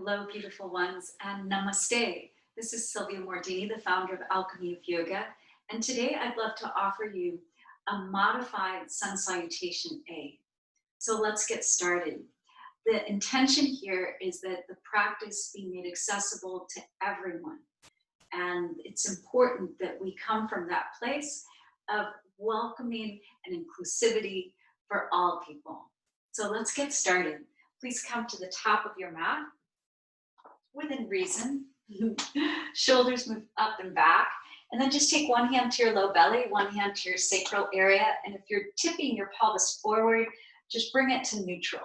Hello, beautiful ones, and namaste. This is Sylvia Mordini, the founder of Alchemy of Yoga, and today I'd love to offer you a modified Sun Salutation A. So let's get started. The intention here is that the practice be made accessible to everyone, and it's important that we come from that place of welcoming and inclusivity for all people. So let's get started. Please come to the top of your mat within reason. Shoulders move up and back. And then just take one hand to your low belly, one hand to your sacral area. And if you're tipping your pelvis forward, just bring it to neutral.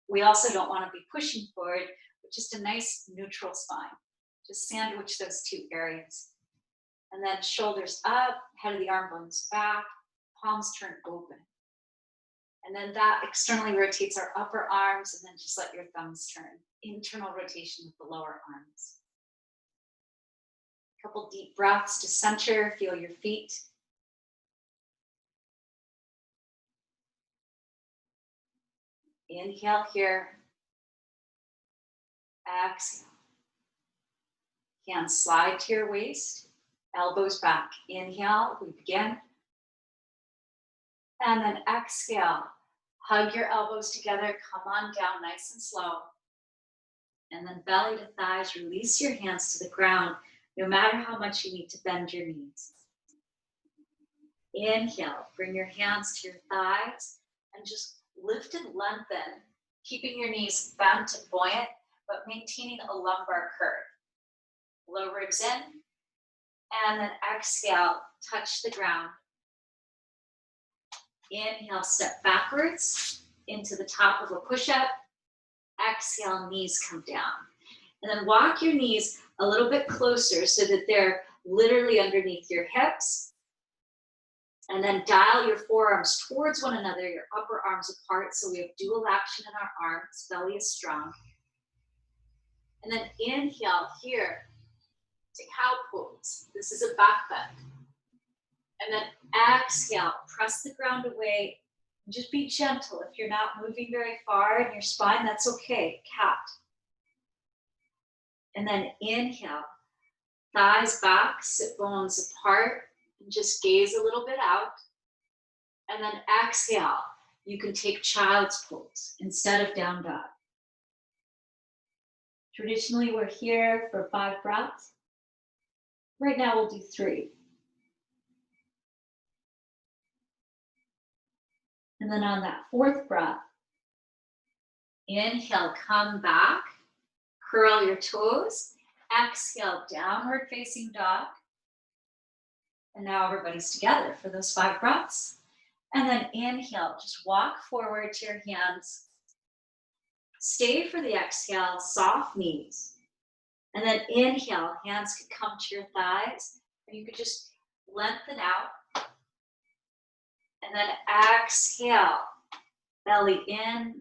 We also don't want to be pushing forward, but just a nice neutral spine. Just sandwich those two areas. And then shoulders up, head of the arm bones back, palms turn open. And then that externally rotates our upper arms, and then just let your thumbs turn. Internal rotation with the lower arms. A couple deep breaths to center, feel your feet. Inhale here. Exhale. Hands slide to your waist, elbows back. Inhale, we begin. And then exhale, hug your elbows together, come on down nice and slow. And then belly to thighs, release your hands to the ground, no matter how much you need to bend your knees. Inhale, bring your hands to your thighs and just lift and lengthen, keeping your knees bent and buoyant, but maintaining a lumbar curve. Low ribs in, and then exhale, touch the ground. Inhale, step backwards into the top of a push-up. Exhale, knees come down. And then walk your knees a little bit closer so that they're literally underneath your hips. And then dial your forearms towards one another, your upper arms apart, so we have dual action in our arms, belly is strong. And then inhale here to cow pose. This is a back bend. And then exhale, press the ground away. Just be gentle. If you're not moving very far in your spine, that's okay. Cat. And then inhale, thighs back, sit bones apart, and just gaze a little bit out. And then exhale, you can take child's pose instead of down dog. Traditionally, we're here for 5 breaths. Right now, we'll do 3. And then on that 4th breath, inhale, come back, curl your toes, exhale, downward facing dog. And now everybody's together for those 5 breaths. And then inhale, just walk forward to your hands. Stay for the exhale, soft knees. And then inhale, hands could come to your thighs, and you could just lengthen out. And then exhale, belly in,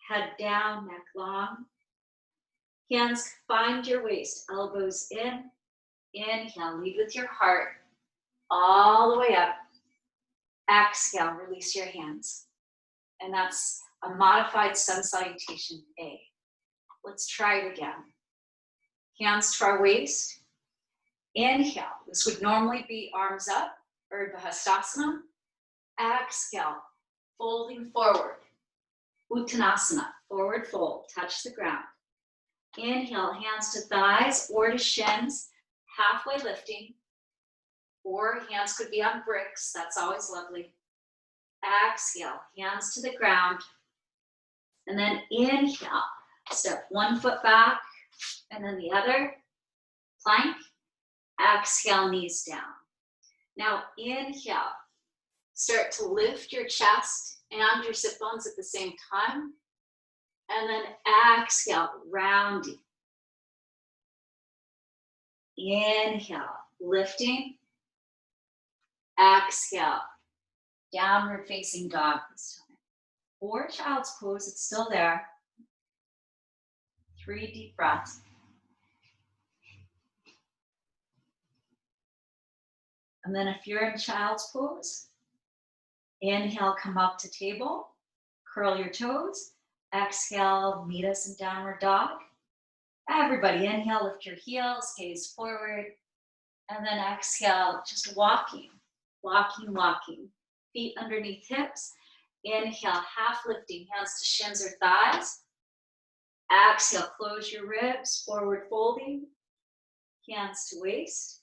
head down, neck long. Hands find your waist, elbows in. Inhale, lead with your heart all the way up. Exhale, release your hands. And that's a modified Sun Salutation A. Let's try it again. Hands to our waist. Inhale, this would normally be arms up, Urdhva Hastasana. Exhale, folding forward. Uttanasana, forward fold, touch the ground. Inhale, hands to thighs or to shins, halfway lifting. Or hands could be on bricks, that's always lovely. Exhale, hands to the ground. And then inhale, step 1 foot back, and then the other, plank. Exhale, knees down. Now inhale. Start to lift your chest and your sit bones at the same time. And then exhale, rounding. Inhale, lifting. Exhale, downward facing dog this time. Or child's pose, it's still there. 3 deep breaths. And then if you're in child's pose, inhale, come up to table, curl your toes. Exhale, meet us in downward dog. Everybody, inhale, lift your heels, gaze forward. And then exhale, just walking, walking, walking. Feet underneath hips. Inhale, half lifting, hands to shins or thighs. Exhale, close your ribs, forward folding. Hands to waist.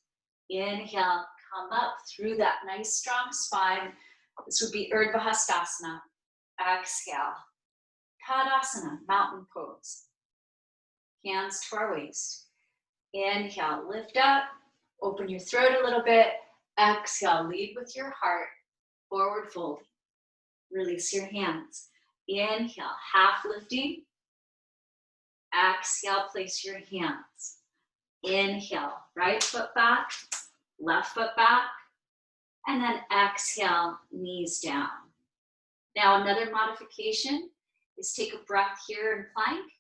Inhale, come up through that nice strong spine. This would be Urdhva Hastasana. Exhale, Tadasana, mountain pose. Hands to our waist. Inhale, lift up, open your throat a little bit. Exhale, lead with your heart, forward folding. Release your hands. Inhale, half lifting. Exhale, place your hands. Inhale, right foot back, left foot back, and then exhale, knees down. Now another modification is take a breath here in plank,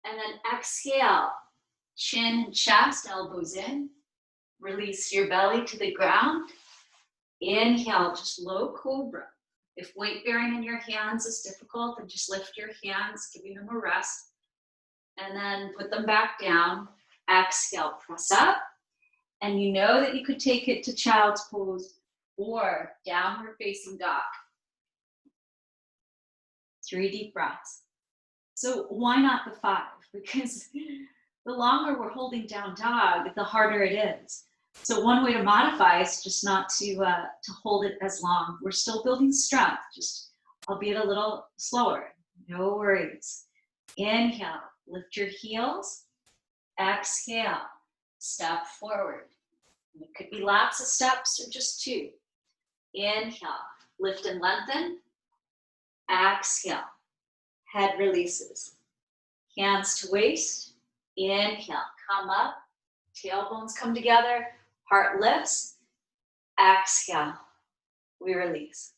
and then exhale, chin and chest, elbows in. Release your belly to the ground. Inhale, just low cobra. If weight bearing in your hands is difficult, then just lift your hands, giving them a rest, and then put them back down. Exhale, press up. And you know that you could take it to child's pose or downward facing dog. 3 deep breaths. So why not the 5? Because the longer we're holding down dog, the harder it is. So one way to modify is just not to hold it as long. We're still building strength, just albeit a little slower. No worries. Inhale, lift your heels. Exhale, step forward. It could be lots of steps or just 2. Inhale, lift and lengthen. Exhale, head releases. Hands to waist. Inhale, come up. Tailbones come together. Heart lifts. Exhale, we release.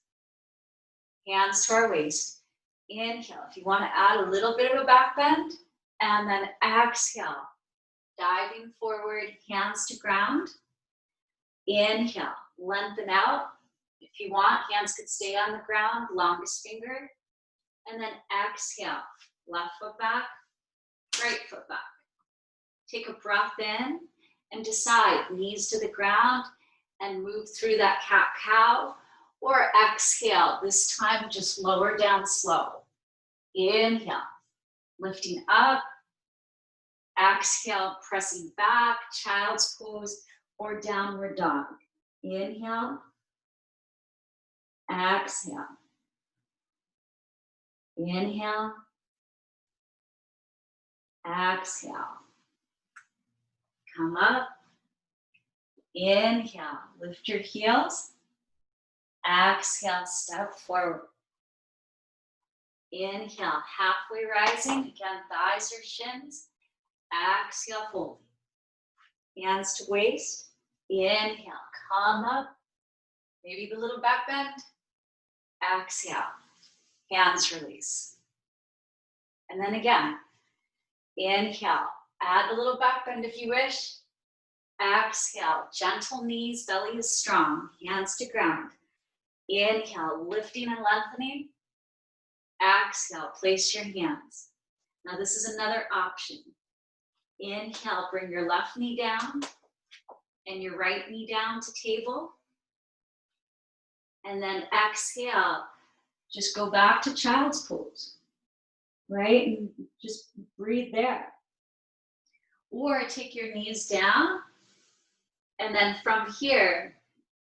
Hands to our waist. Inhale, if you want to add a little bit of a back bend. And then exhale, diving forward, hands to ground. Inhale, lengthen out. If you want, hands could stay on the ground, longest finger. And then exhale, left foot back, right foot back. Take a breath in and decide, knees to the ground and move through that cat-cow. Or exhale, this time just lower down slow. Inhale, lifting up. Exhale, pressing back, child's pose or downward dog. Inhale. Exhale. Inhale. Exhale. Come up. Inhale, lift your heels. Exhale, step forward. Inhale, halfway rising. Again, thighs or shins. Exhale, folding. Hands to waist. Inhale, come up. Maybe the little back bend. Exhale, hands release. And then again, inhale, add a little back bend if you wish. Exhale, gentle knees, belly is strong, hands to ground. Inhale, lifting and lengthening. Exhale, place your hands. Now this is another option. Inhale, bring your left knee down and your right knee down to table. And then exhale, just go back to child's pose, right? And just breathe there. Or take your knees down. And then from here,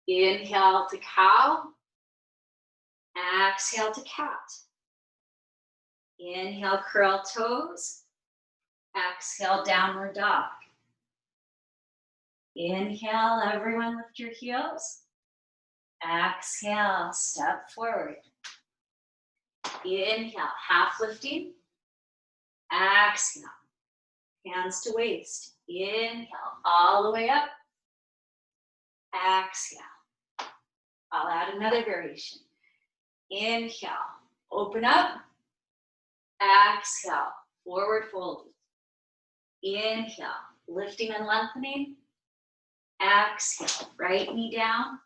inhale to cow. Exhale to cat. Inhale, curl toes. Exhale, downward dog. Inhale, everyone lift your heels. Exhale, step forward. Inhale, half lifting. Exhale, hands to waist. Inhale, all the way up. Exhale. I'll add another variation. Inhale, open up. Exhale, forward folding. Inhale, lifting and lengthening. Exhale, right knee down.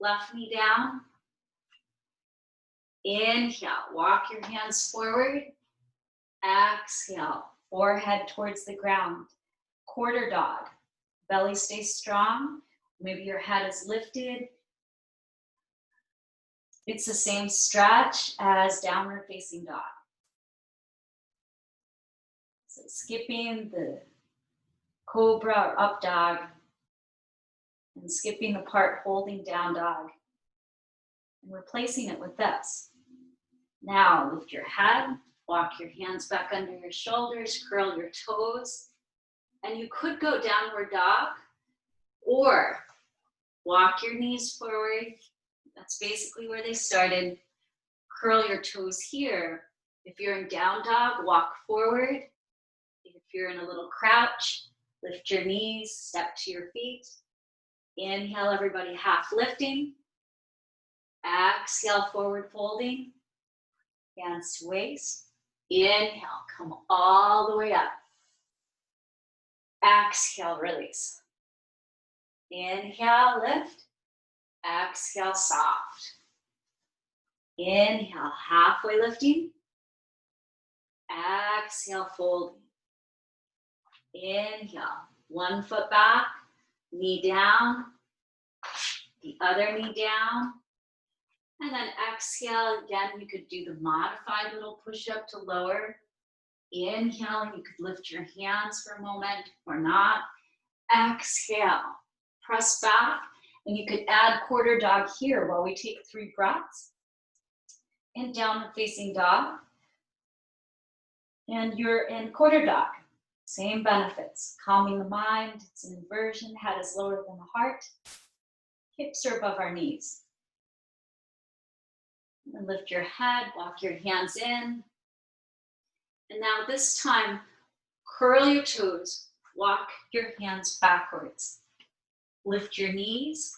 Left knee down. Inhale, walk your hands forward. Exhale, forehead towards the ground. Quarter dog, belly stays strong. Maybe your head is lifted. It's the same stretch as downward facing dog. So skipping the cobra or up dog and skipping the part holding down dog and replacing it with this. Now lift your head, walk your hands back under your shoulders, curl your toes, and you could go downward dog or walk your knees forward. That's basically where they started. Curl your toes here. If you're in down dog, walk forward. If you're in a little crouch, lift your knees, step to your feet. Inhale, everybody, half lifting. Exhale, forward folding. Hands to waist. Inhale, come all the way up. Exhale, release. Inhale, lift. Exhale, soft. Inhale, halfway lifting. Exhale, folding. Inhale, one foot back, knee down, the other knee down. And then exhale, again, you could do the modified little push-up to lower. Inhale, you could lift your hands for a moment or not. Exhale, press back. And you could add quarter dog here while we take 3 breaths. And downward facing dog. And you're in quarter dog. Same benefits. Calming the mind. It's an inversion. Head is lower than the heart. Hips are above our knees. And lift your head. Walk your hands in. And now this time, curl your toes. Walk your hands backwards. Lift your knees.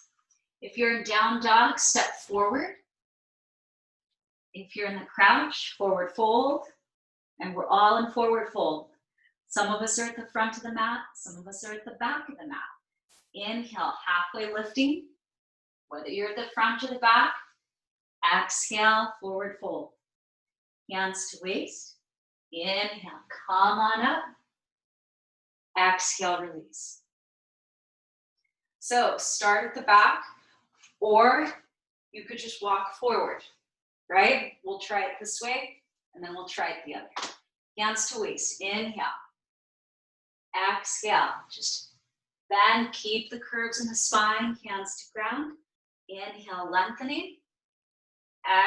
If you're in down dog, step forward. If you're in the crouch, forward fold. And we're all in forward fold. Some of us are at the front of the mat. Some of us are at the back of the mat. Inhale, halfway lifting. Whether you're at the front or the back. Exhale, forward fold. Hands to waist. Inhale, come on up. Exhale, release. So start at the back, or you could just walk forward, right? We'll try it this way, and then we'll try it the other. Hands to waist, inhale. Exhale, just bend, keep the curves in the spine, hands to ground. Inhale, lengthening.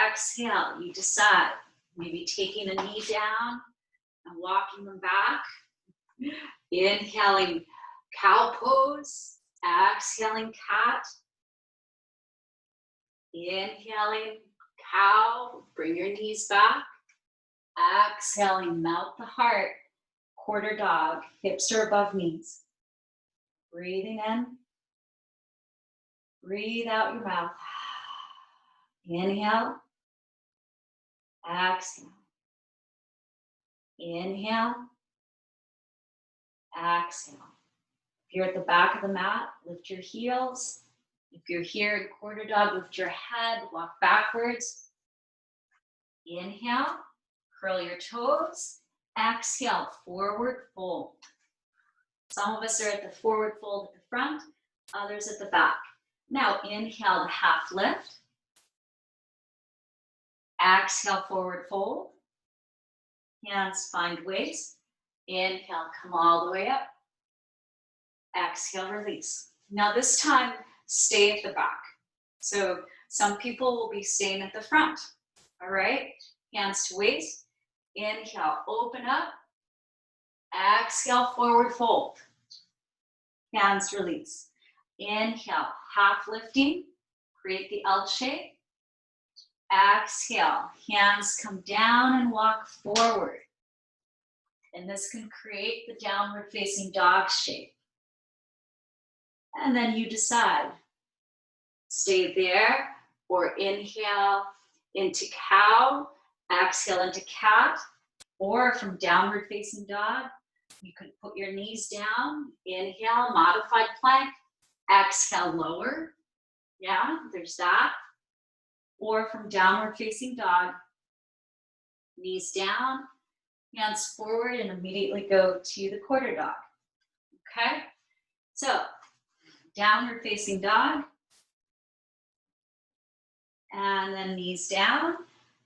Exhale, you decide, maybe taking a knee down and walking them back. Inhaling, cow pose. Exhaling, cat. Inhaling, cow. Bring your knees back. Exhaling, melt the heart. Quarter dog. Hips are above knees. Breathing in. Breathe out your mouth. Inhale. Exhale. Inhale. Exhale. If you're at the back of the mat, lift your heels. If you're here in quarter dog, lift your head, walk backwards. Inhale, curl your toes. Exhale, forward fold. Some of us are at the forward fold at the front, others at the back. Now inhale the half lift. Exhale, forward fold. Hands find waist. Inhale, come all the way up. Exhale, release. Now this time, stay at the back. So some people will be staying at the front. All right, hands to waist. Inhale, open up. Exhale, forward fold. Hands release. Inhale, half lifting. Create the L shape. Exhale, hands come down and walk forward. And this can create the downward facing dog shape. And then you decide, stay there or inhale into cow, exhale into cat, or from downward facing dog, you could put your knees down, inhale, modified plank, exhale, lower. Yeah, there's that. Or from downward facing dog, knees down, hands forward and immediately go to the quarter dog. Okay? So, downward facing dog. And then knees down.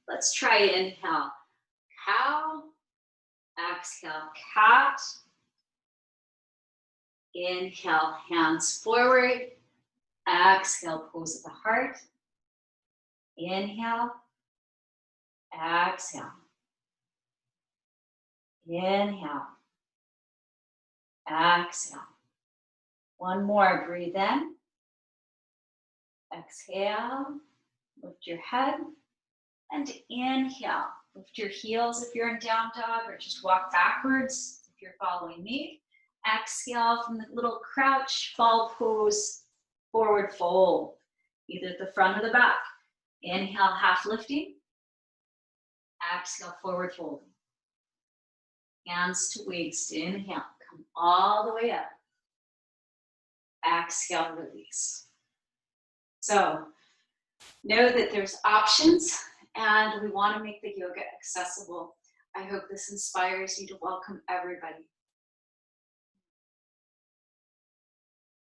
Let's try inhale, cow. Exhale, cat. Inhale, hands forward. Exhale, pose at the heart. Inhale. Exhale. Inhale. Exhale. One more, breathe in. Exhale, lift your head. And inhale, lift your heels if you're in down dog, or just walk backwards if you're following me. Exhale from the little crouch, ball pose, forward fold, either at the front or the back. Inhale, half lifting. Exhale, forward folding. Hands to waist, inhale, come all the way up. Exhale, release. So, know that there's options and we want to make the yoga accessible. I hope this inspires you to welcome everybody.